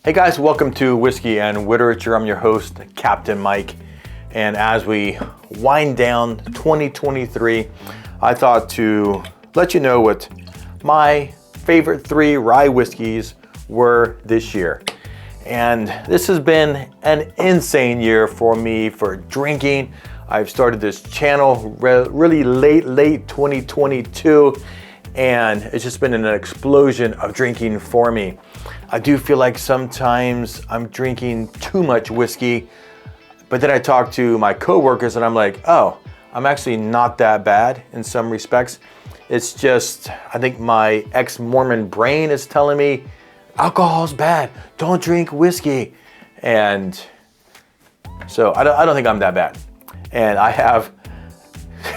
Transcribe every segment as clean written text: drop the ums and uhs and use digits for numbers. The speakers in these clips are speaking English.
Hey guys, welcome to Whiskey and Literature. I'm your host, Captain Mike. And as we wind down 2023, I thought to let you know what my favorite 3 rye whiskeys were this year. And this has been an insane year for me for drinking. I've started this channel really late 2022, and it's just been an explosion of drinking for me. I do feel like sometimes I'm drinking too much whiskey, but then I talk to my coworkers and I'm like, oh, I'm actually not that bad in some respects. It's just, I think my ex-Mormon brain is telling me, alcohol's bad, don't drink whiskey. And so I don't think I'm that bad. And I'm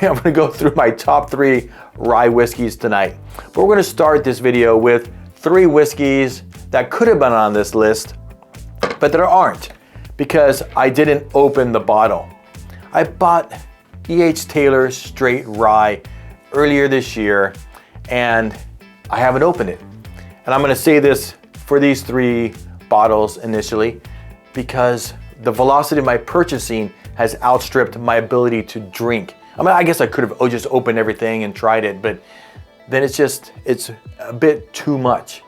gonna go through my top 3 rye whiskeys tonight. But we're gonna start this video with 3 whiskeys that could have been on this list, but that aren't, because I didn't open the bottle. I bought Taylor Straight Rye earlier this year, and I haven't opened it. And I'm gonna say this for these 3 bottles initially, because the velocity of my purchasing has outstripped my ability to drink. I mean, I guess I could have just opened everything and tried it, but then it's a bit too much.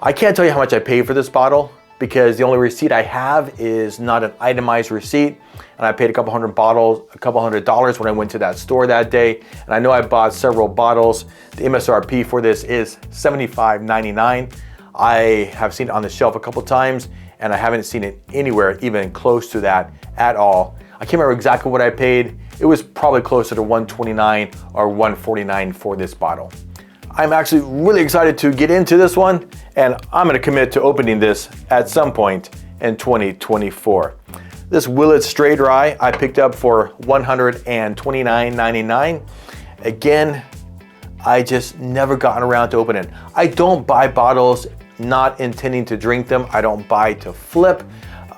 I can't tell you how much I paid for this bottle because the only receipt I have is not an itemized receipt, and I paid a couple $100 when I went to that store that day. And I know I bought several bottles. The MSRP for this is $75.99. I have seen it on the shelf a couple times, and I haven't seen it anywhere even close to that at all. I can't remember exactly what I paid. It was probably closer to $129 or $149 for this bottle. I'm actually really excited to get into this one, and I'm gonna commit to opening this at some point in 2024. This Willet Straight Rye I picked up for $129.99. Again, I just never gotten around to opening it. I don't buy bottles not intending to drink them. I don't buy to flip.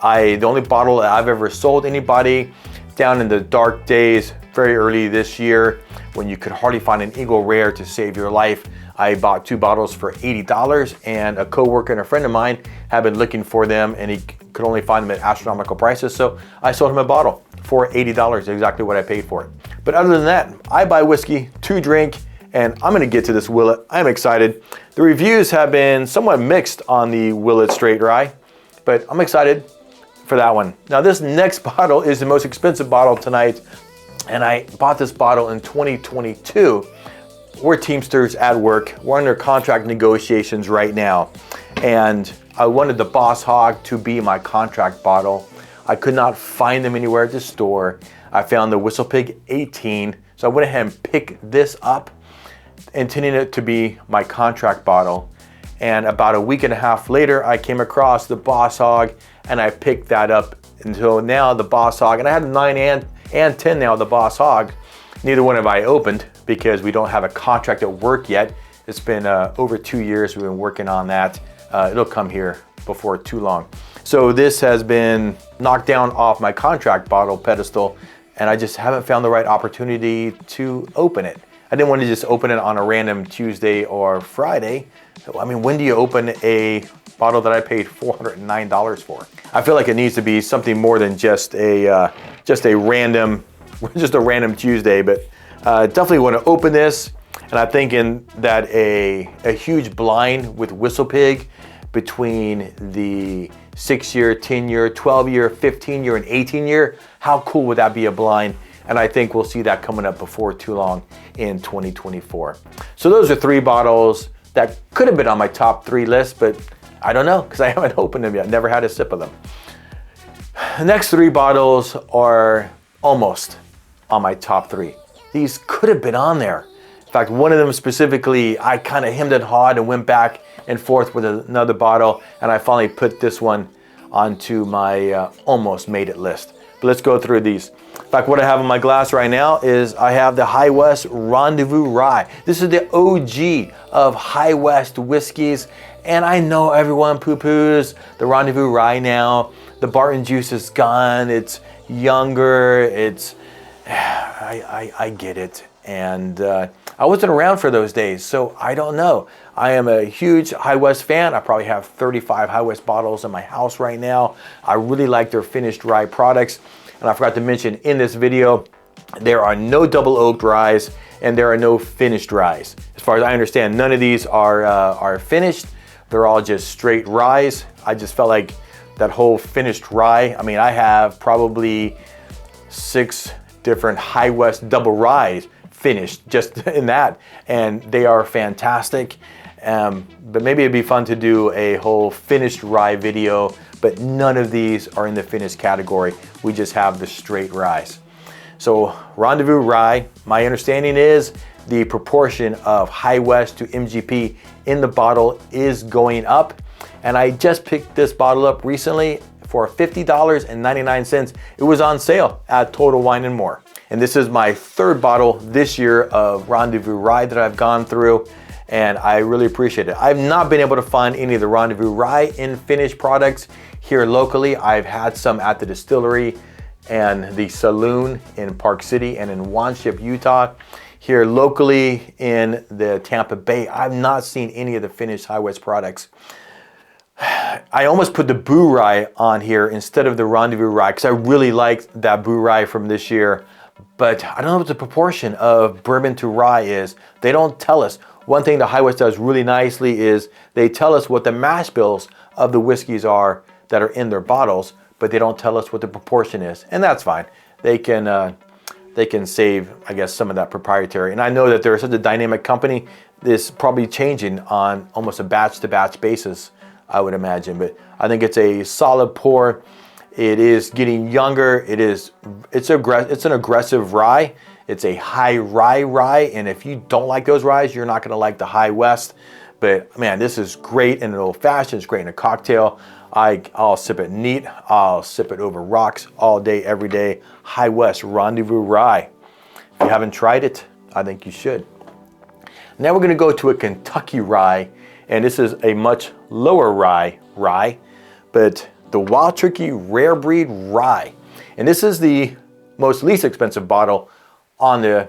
The only bottle that I've ever sold anybody down in the dark days, very early this year, when you could hardly find an Eagle Rare to save your life, I bought 2 bottles for $80, and a coworker and a friend of mine had been looking for them, and he could only find them at astronomical prices, so I sold him a bottle for $80, exactly what I paid for it. But other than that, I buy whiskey to drink, and I'm gonna get to this Willet. I'm excited. The reviews have been somewhat mixed on the Willet Straight Rye, but I'm excited for that one. Now this next bottle is the most expensive bottle tonight, and I bought this bottle in 2022. We're Teamsters at work. We're under contract negotiations right now, and I wanted the Boss Hog to be my contract bottle. I could not find them anywhere at the store. I found the WhistlePig 18, so I went ahead and picked this up, intending it to be my contract bottle. And about a week and a half later, I came across the Boss Hog, and I picked that up. Until now, the Boss Hog, and I had 9 and 10 now, the Boss Hog. Neither one have I opened because we don't have a contract at work yet. It's been over 2 years we've been working on that. It'll come here before too long. So this has been knocked down off my contract bottle pedestal, and I just haven't found the right opportunity to open it. I didn't want to just open it on a random Tuesday or Friday. I mean, when do you open a bottle that I paid $409 for? I feel like it needs to be something more than just a random Tuesday, but definitely want to open this. And I'm thinking that a huge blind with WhistlePig between the 6-year, 10-year, 12-year, 15-year, and 18-year, how cool would that be, a blind? And I think we'll see that coming up before too long in 2024. So those are 3 bottles that could have been on my top 3 list, but I don't know, because I haven't opened them yet. Never had a sip of them. The next 3 bottles are almost on my top 3. These could have been on there. In fact, one of them specifically, I kind of hemmed and hawed and went back and forth with another bottle, and I finally put this one onto my almost made it list. But let's go through these. In fact, what I have in my glass right now is I have the High West Rendezvous Rye. This is the OG of High West whiskeys, and I know everyone poo-poos the Rendezvous Rye now. The Barton juice is gone. It's younger. I get it, and I wasn't around for those days, so I don't know. I am a huge High West fan. I probably have 35 High West bottles in my house right now. I really like their finished rye products. And I forgot to mention in this video, there are no double oaked ryes and there are no finished ryes. As far as I understand, none of these are finished. They're all just straight ryes. I just felt like that whole finished rye, I mean, I have probably 6 different High West double ryes finished just in that, and they are fantastic. But maybe it'd be fun to do a whole finished rye video, but none of these are in the finished category. We just have the straight ryes. So Rendezvous Rye, my understanding is the proportion of High West to MGP in the bottle is going up. And I just picked this bottle up recently for $50.99. It was on sale at Total Wine & More. And this is my 3rd bottle this year of Rendezvous Rye that I've gone through, and I really appreciate it. I've not been able to find any of the Rendezvous Rye in finished products here locally. I've had some at the distillery and the saloon in Park City and in Wanship, Utah. Here locally in the Tampa Bay, I've not seen any of the finished High West products. I almost put the Boo Rye on here instead of the Rendezvous Rye because I really liked that Boo Rye from this year. But I don't know what the proportion of bourbon to rye is. They don't tell us. One thing the High West does really nicely is they tell us what the mash bills of the whiskeys are that are in their bottles, but they don't tell us what the proportion is. And that's fine. They can save, I guess, some of that proprietary. And I know that they're such a dynamic company, this is probably changing on almost a batch-to-batch basis, I would imagine. But I think it's a solid pour. It is getting younger. It's an aggressive rye. It's a high rye, and if you don't like those ryes, you're not going to like the High West. But man, this is great in an old fashioned. It's great in a cocktail. I'll sip it neat. I'll sip it over rocks all day, every day. High West Rendezvous Rye. If you haven't tried it, I think you should. Now we're going to go to a Kentucky rye, and this is a much lower rye, but the Wild Turkey Rare Breed Rye. And this is the least expensive bottle on the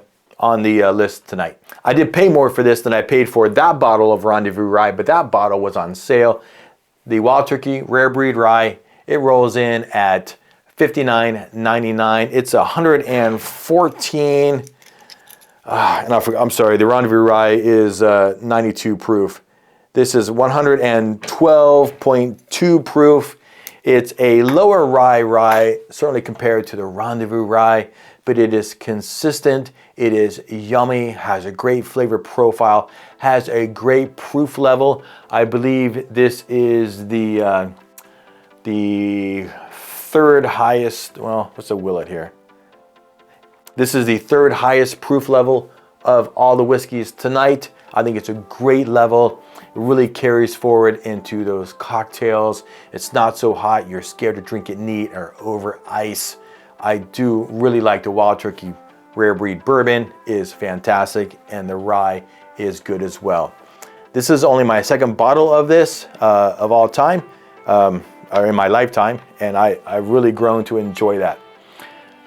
list tonight. I did pay more for this than I paid for that bottle of Rendezvous Rye, but that bottle was on sale. The Wild Turkey Rare Breed Rye, it rolls in at $59.99. It's 114, I'm sorry, the Rendezvous Rye is 92 proof. This is 112.2 proof. It's a lower rye, certainly compared to the Rendezvous Rye, but it is consistent, it is yummy, has a great flavor profile, has a great proof level. I believe this is the 3rd highest, well, what's a Willet here? This is the 3rd highest proof level of all the whiskeys tonight. I think it's a great level. It really carries forward into those cocktails. It's not so hot, you're scared to drink it neat or over ice. I do really like the Wild Turkey Rare Breed Bourbon. It is fantastic, and the rye is good as well. This is only my 2nd bottle of this of all time, or in my lifetime, and I've really grown to enjoy that.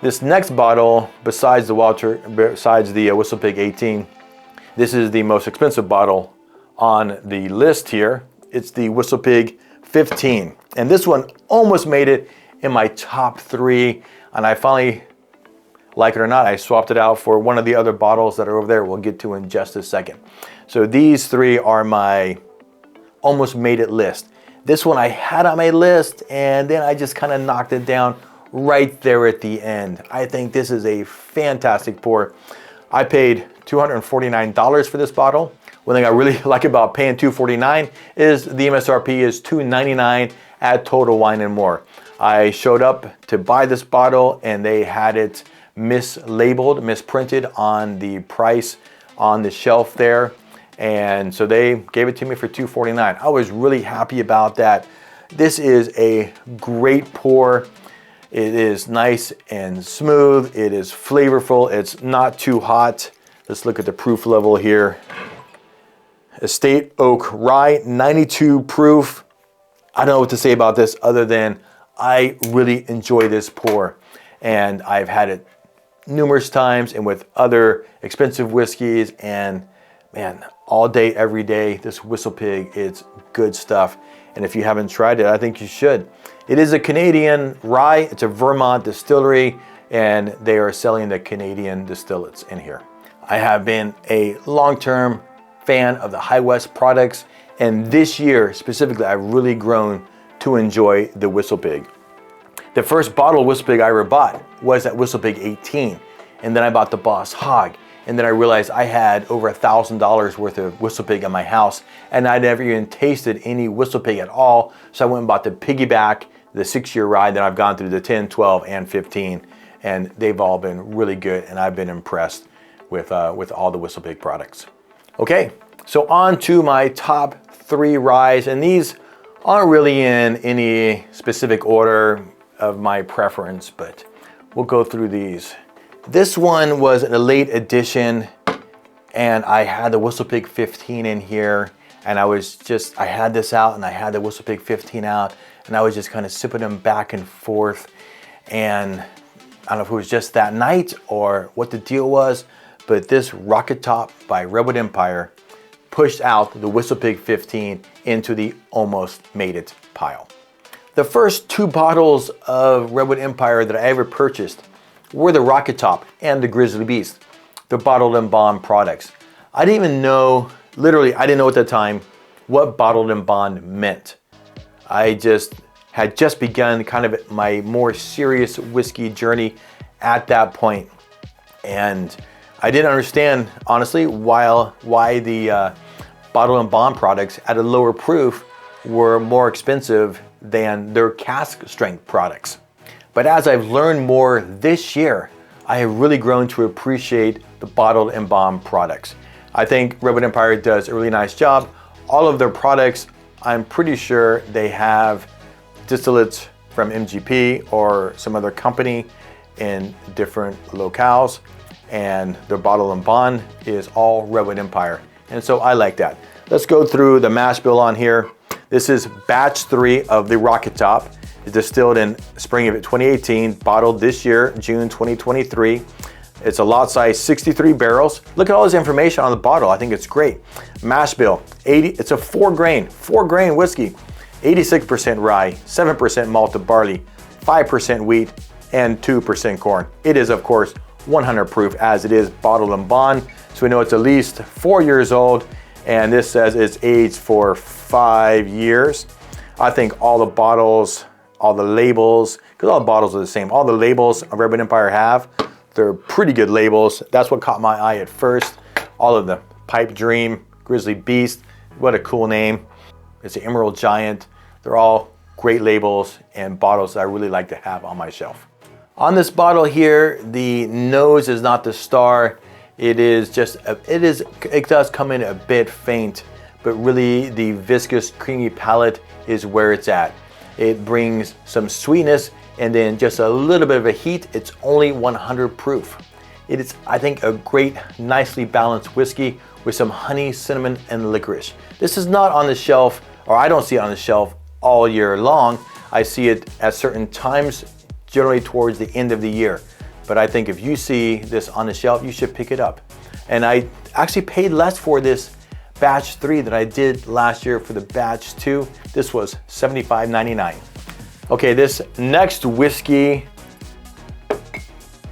This next bottle, besides the WhistlePig 18, this is the most expensive bottle on the list here. It's the WhistlePig 15, and this one almost made it in my top 3, and I finally, like it or not, I swapped it out for one of the other bottles that are over there we'll get to in just a second. So these 3 are my almost made it list. This one I had on my list, and then I just kind of knocked it down right there at the end. I think this is a fantastic pour. I paid $249 for this bottle. One thing I really like about paying $249 is the MSRP is $299 at Total Wine & More. I showed up to buy this bottle and they had it mislabeled, misprinted on the price on the shelf there. And so they gave it to me for $249. I was really happy about that. This is a great pour. It is nice and smooth. It is flavorful. It's not too hot. Let's look at the proof level here. Estate Oak Rye, 92 proof. I don't know what to say about this other than I really enjoy this pour, and I've had it numerous times and with other expensive whiskeys, and man, all day, every day, this WhistlePig, it's good stuff. And if you haven't tried it, I think you should. It is a Canadian rye. It's a Vermont distillery, and they are selling the Canadian distillates in here. I have been a long-term fan of the High West products, and this year specifically, I've really grown to enjoy the WhistlePig. The first bottle of WhistlePig I ever bought was that WhistlePig 18, and then I bought the Boss Hog, and then I realized I had over $1,000 worth of WhistlePig in my house, and I'd never even tasted any WhistlePig at all, so I went and bought the Piggyback, the 6-year rye. Then I've gone through the 10, 12, and 15, and they've all been really good, and I've been impressed with all the WhistlePig products. Okay, so on to my top 3 ryes, and these aren't really in any specific order of my preference, but we'll go through these. This one was a late edition, and I had the WhistlePig 15 in here, and I had this out and I had the WhistlePig 15 out, and I was just kind of sipping them back and forth, and I don't know if it was just that night or what the deal was, but this Rocket Top by Redwood Empire pushed out the WhistlePig 15 into the almost made it pile. The first 2 bottles of Redwood Empire that I ever purchased were the Rocket Top and the Grizzly Beast, the bottled and bond products. I didn't even know, literally, I didn't know at the time what bottled and bond meant. I had just begun kind of my more serious whiskey journey at that point, and I didn't understand, honestly, why the bottle and bond products at a lower proof were more expensive than their cask strength products. But as I've learned more this year, I have really grown to appreciate the bottled and bond products. I think Redwood Empire does a really nice job. All of their products, I'm pretty sure they have distillates from MGP or some other company in different locales, and their bottle and bond is all Redwood Empire. And so I like that. Let's go through the mash bill on here. This is batch 3 of the Rocket Top. It's distilled in spring of 2018, bottled this year, June 2023. It's a lot size 63 barrels. Look at all this information on the bottle. I think it's great. Mash bill, it's a 4 grain whiskey, 86% rye, 7% malted barley, 5% wheat, and 2% corn. It is, of course, 100 proof, as it is bottled and bond. So we know it's at least 4 years old, and this says it's aged for 5 years. I think all the bottles, all the labels, because all the bottles are the same, all the labels of Redwood Empire they're pretty good labels. That's what caught my eye at first. All of them, Pipe Dream, Grizzly Beast, what a cool name. It's an Emerald Giant. They're all great labels and bottles that I really like to have on my shelf. On this bottle here, the nose is not the star. It does come in a bit faint, but really the viscous, creamy palate is where it's at. It brings some sweetness and then just a little bit of a heat. It's only 100 proof. It is, I think, a great, nicely balanced whiskey with some honey, cinnamon, and licorice. This is not on the shelf, or I don't see it on the shelf all year long. I see it at certain times, generally towards the end of the year. But I think if you see this on the shelf, you should pick it up. And I actually paid less for this batch 3 than I did last year for the batch 2. This was $75.99. Okay, this next whiskey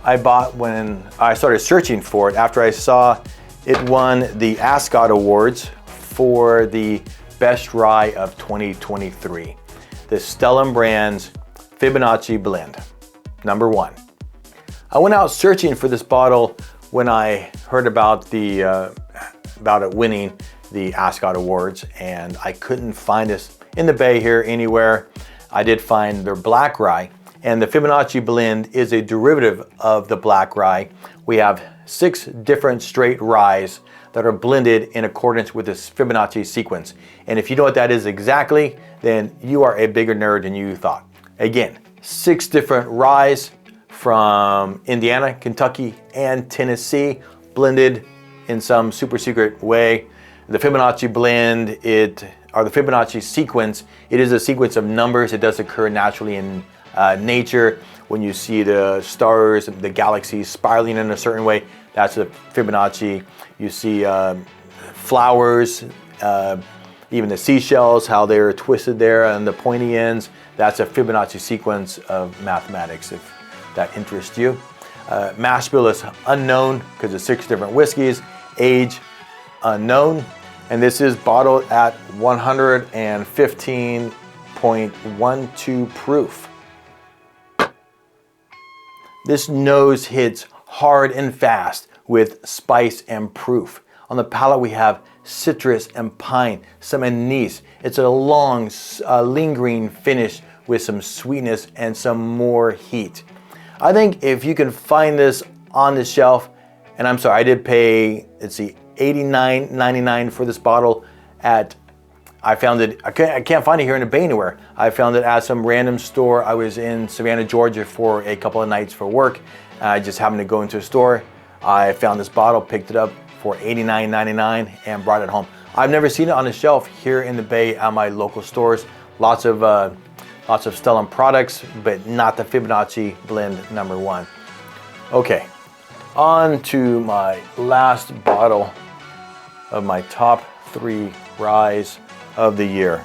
I bought when I started searching for it after I saw it won the Ascot Awards for the Best Rye of 2023. The Stellum brand's Fibonacci blend, number 1. I went out searching for this bottle when I heard about it winning the Ascot Awards, and I couldn't find this in the bay here anywhere. I did find their black rye, and the Fibonacci blend is a derivative of the black rye. We have 6 different straight ryes that are blended in accordance with this Fibonacci sequence. And if you know what that is exactly, then you are a bigger nerd than you thought. Again, 6 different ryes from Indiana, Kentucky, and Tennessee, blended in some super secret way. The Fibonacci blend, or the Fibonacci sequence, it is a sequence of numbers. It does occur naturally in nature. when you see the stars, the galaxies spiraling in a certain way, that's a Fibonacci. You see flowers, even the seashells, how they're twisted there and the pointy ends. That's a Fibonacci sequence of mathematics, if that interests you. Mash bill is unknown because it's 6 different whiskeys. Age unknown. And this is bottled at 115.12 proof. This nose hits hard and fast with spice and proof. On the palate we have citrus and pine, some anise. It's a long, lingering finish with some sweetness and some more heat. I think if you can find this on the shelf, and I'm sorry, I did pay, let's see, $89.99 for this bottle at, I found it, I can't find it here in the Bay anywhere. I found it at some random store. I was in Savannah, Georgia for a couple of nights for work. I just happened to go into a store. I found this bottle, picked it up for $89.99 and brought it home. I've never seen it on the shelf here in the Bay at my local stores. Lots of Stellum products, but not the Fibonacci blend #1. Okay, on to my last bottle of my top 3 ryes of the year.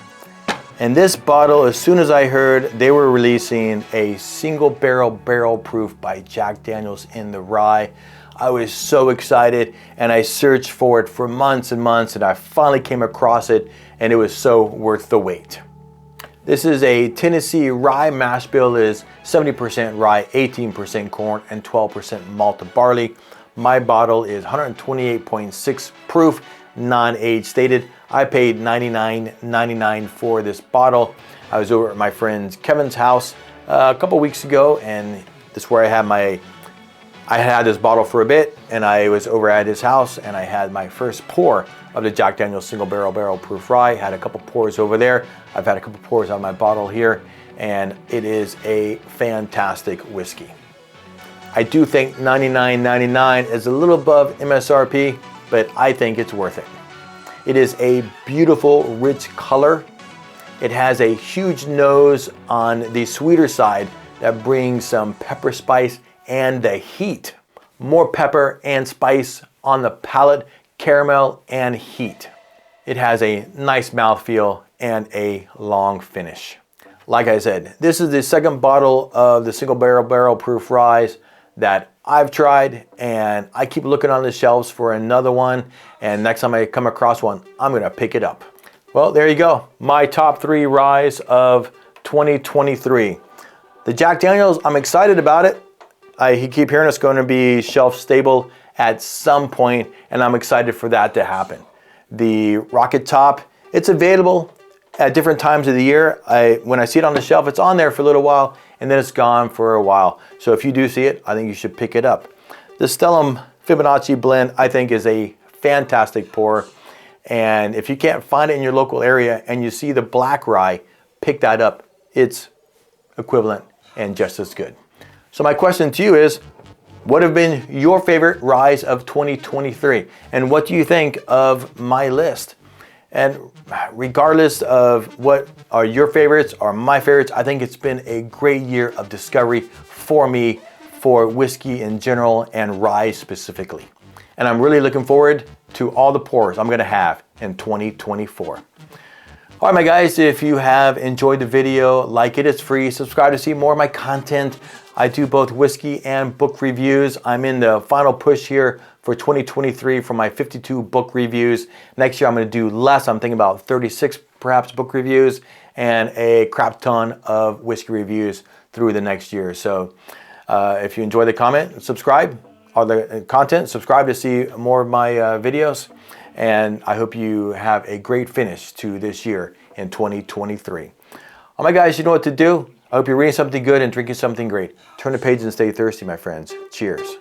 And this bottle, as soon as I heard they were releasing a single barrel proof by Jack Daniel's in the rye, I was so excited and I searched for it for months and months, and I finally came across it, and it was so worth the wait. This is a Tennessee rye mash bill. It is 70% rye, 18% corn, and 12% malted barley. My bottle is 128.6 proof, non-age stated. I paid $99.99 for this bottle. I was over at my friend Kevin's house a couple weeks ago, and this is where I had this bottle for a bit, and I was over at his house and I had my first pour of the Jack Daniel's single barrel proof rye. Had a couple pours over there. I've had a couple pours on my bottle here, and it is a fantastic whiskey. I do think $99.99 is a little above MSRP, but I think it's worth it. It is a beautiful, rich color. It has a huge nose on the sweeter side that brings some pepper spice and the heat. More pepper and spice on the palate, caramel and heat. It has a nice mouthfeel and a long finish. Like I said, this is the second bottle of the single barrel proof ryes that I've tried, and I keep looking on the shelves for another one, and next time I come across one, I'm gonna pick it up. Well, there you go. My top 3 ryes of 2023. The Jack Daniel's, I'm excited about it. I keep hearing it's going to be shelf stable at some point, and I'm excited for that to happen. The Rocket Top, it's available at different times of the year. When I see it on the shelf, it's on there for a little while, and then it's gone for a while. So if you do see it, I think you should pick it up. The Stellum Fibonacci blend, I think, is a fantastic pour. And if you can't find it in your local area and you see the black rye, pick that up. It's equivalent and just as good. So my question to you is, what have been your favorite ryes of 2023? And what do you think of my list? And regardless of what are your favorites or my favorites, I think it's been a great year of discovery for me, for whiskey in general and rye specifically. And I'm really looking forward to all the pours I'm gonna have in 2024. All right, my guys, if you have enjoyed the video, like it, it's free. Subscribe to see more of my content. I do both whiskey and book reviews. I'm in the final push here for 2023 for my 52 book reviews. Next year, I'm gonna do less. I'm thinking about 36 perhaps book reviews and a crap ton of whiskey reviews through the next year. So if you enjoy the content, subscribe to see more of my videos. And I hope you have a great finish to this year in 2023. All right, guys, you know what to do. I hope you're reading something good and drinking something great. Turn the page and stay thirsty, my friends. Cheers.